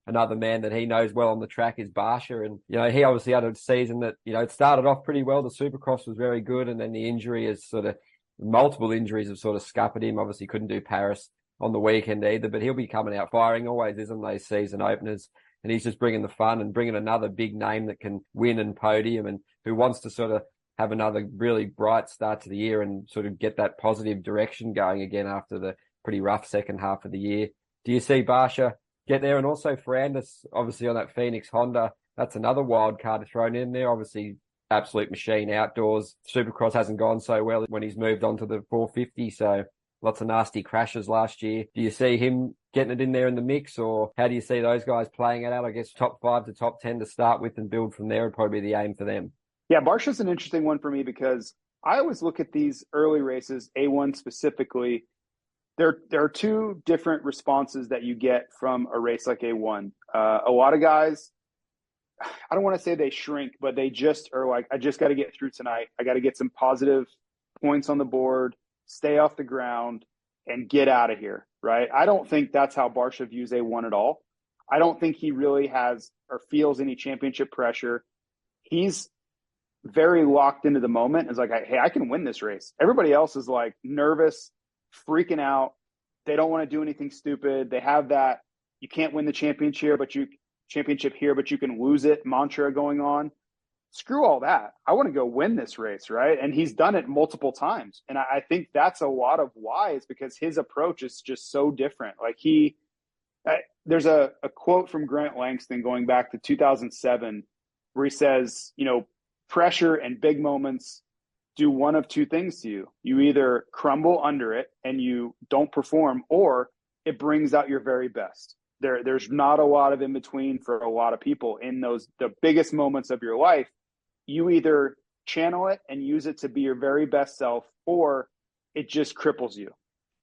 another man that he knows well on the track is Barcia. And, he obviously had a season that, it started off pretty well. The Supercross was very good. And then the injury is multiple injuries have sort of scuppered him. Obviously couldn't do Paris on the weekend either, but he'll be coming out firing, always is on those season openers. And he's just bringing the fun and bringing another big name that can win and podium and who wants to sort of have another really bright start to the year and sort of get that positive direction going again after the pretty rough second half of the year. Do you see Barcia get there? And also Ferrandis, obviously on that Phoenix Honda, that's another wild card thrown in there. Obviously, absolute machine outdoors. Supercross hasn't gone so well when he's moved on to the 450, so lots of nasty crashes last year. Do you see him getting it in there in the mix, or how do you see those guys playing it out? I guess top 5 to top 10 to start with and build from there would probably be the aim for them. Yeah, Barcia's an interesting one for me because I always look at these early races, A1 specifically. There are two different responses that you get from a race like A1. A lot of guys, I don't want to say they shrink, but they just are like, I just got to get through tonight. I got to get some positive points on the board, stay off the ground, and get out of here, right? I don't think that's how Barcia views A1 at all. I don't think he really has or feels any championship pressure. He's very locked into the moment. It's like, hey, I can win this race. Everybody else is like nervous, freaking out. They don't want to do anything stupid. They have that you can't win the championship here, but you can lose it mantra going on. Screw all that. I want to go win this race, right? And he's done it multiple times. And I think that's a lot of why, is because his approach is just so different. Like there's a quote from Grant Langston going back to 2007 where he says, pressure and big moments do one of two things to you. You either crumble under it and you don't perform, or it brings out your very best. There's not a lot of in between for a lot of people in the biggest moments of your life. You either channel it and use it to be your very best self, or it just cripples you.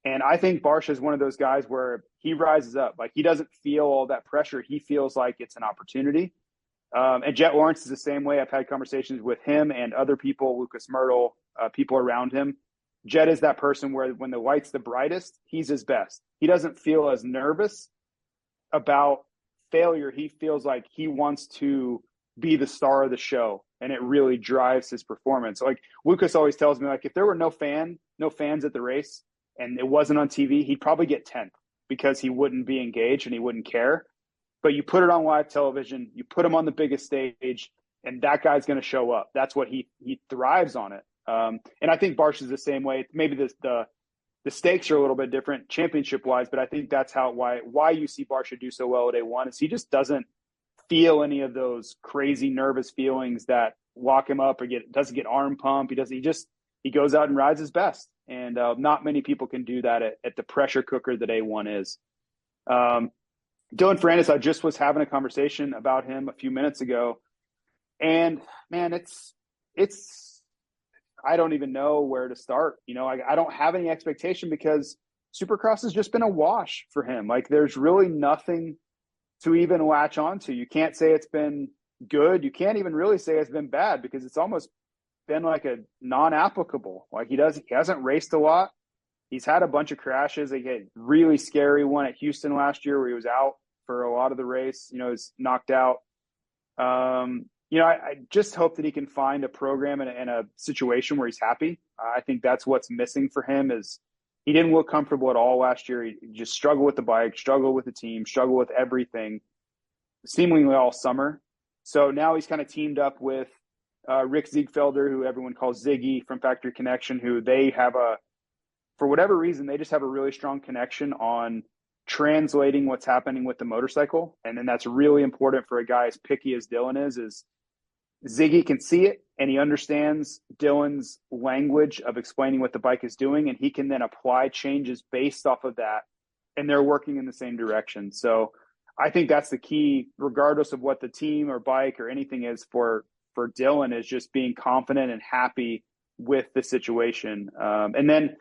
And I think Barcia is one of those guys where he rises up. Like, he doesn't feel all that pressure. He feels like it's an opportunity. And Jet Lawrence is the same way. I've had conversations with him and other people, Lucas Myrtle, people around him. Jet is that person where when the light's the brightest, he's his best. He doesn't feel as nervous about failure. He feels like he wants to be the star of the show, and it really drives his performance. Like Lucas always tells me, like, if there were no fans at the race and it wasn't on TV, he'd probably get 10th because he wouldn't be engaged and he wouldn't care. But you put it on live television, you put him on the biggest stage, and that guy's going to show up. That's what he thrives on it. And I think Barcia's the same way. Maybe the stakes are a little bit different championship wise, but I think that's why you see Barcia do so well at A1 is he just doesn't feel any of those crazy nervous feelings that lock him up or doesn't get arm pump. He goes out and rides his best. And not many people can do that at the pressure cooker that A1 is. Dylan Ferrandis, I just was having a conversation about him a few minutes ago, and man, it's I don't even know where to start. I don't have any expectation because Supercross has just been a wash for him. Like, there's really nothing to even latch onto. You can't say it's been good. You can't even really say it's been bad because it's almost been like a non-applicable. Like, he hasn't raced a lot. He's had a bunch of crashes. He had a really scary one at Houston last year where he was out for a lot of the race. He was knocked out. I just hope that he can find a program and a situation where he's happy. I think that's what's missing for him is he didn't look comfortable at all last year. He just struggled with the bike, struggled with the team, struggled with everything, seemingly all summer. So now he's kind of teamed up with Rick Ziegfelder, who everyone calls Ziggy from Factory Connection, who they have for whatever reason, they just have a really strong connection on translating what's happening with the motorcycle. And then that's really important for a guy as picky as Dylan is Ziggy can see it and he understands Dylan's language of explaining what the bike is doing, and he can then apply changes based off of that, and they're working in the same direction. So I think that's the key, regardless of what the team or bike or anything is for Dylan, is just being confident and happy with the situation. And then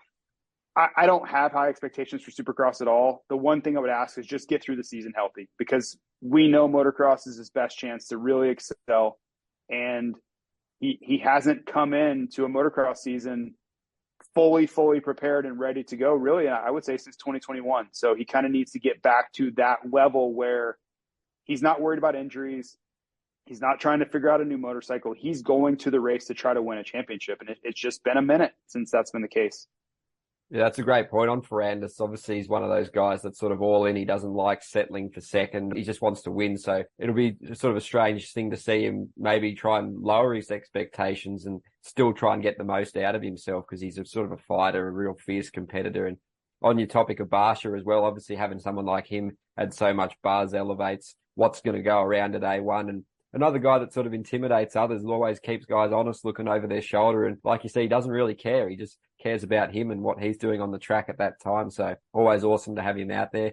I don't have high expectations for Supercross at all. The one thing I would ask is just get through the season healthy, because we know motocross is his best chance to really excel. And he hasn't come into a motocross season fully prepared and ready to go, really, I would say, since 2021. So he kind of needs to get back to that level where He's not worried about injuries. He's not trying to figure out a new motorcycle. He's going to the race to try to win a championship. And it's just been a minute since that's been the case. Yeah, that's a great point on Ferrandis. Obviously, he's one of those guys that's sort of all in. He doesn't like settling for second. He just wants to win. So it'll be sort of a strange thing to see him maybe try and lower his expectations and still try and get the most out of himself, because he's a sort of a fighter, a real fierce competitor. And on your topic of Barcia as well, obviously having someone like him had so much buzz elevates what's going to go around at A1. And another guy that sort of intimidates others, always keeps guys honest, looking over their shoulder. And like you see, he doesn't really care. He just cares about him and what he's doing on the track at that time. So always awesome to have him out there.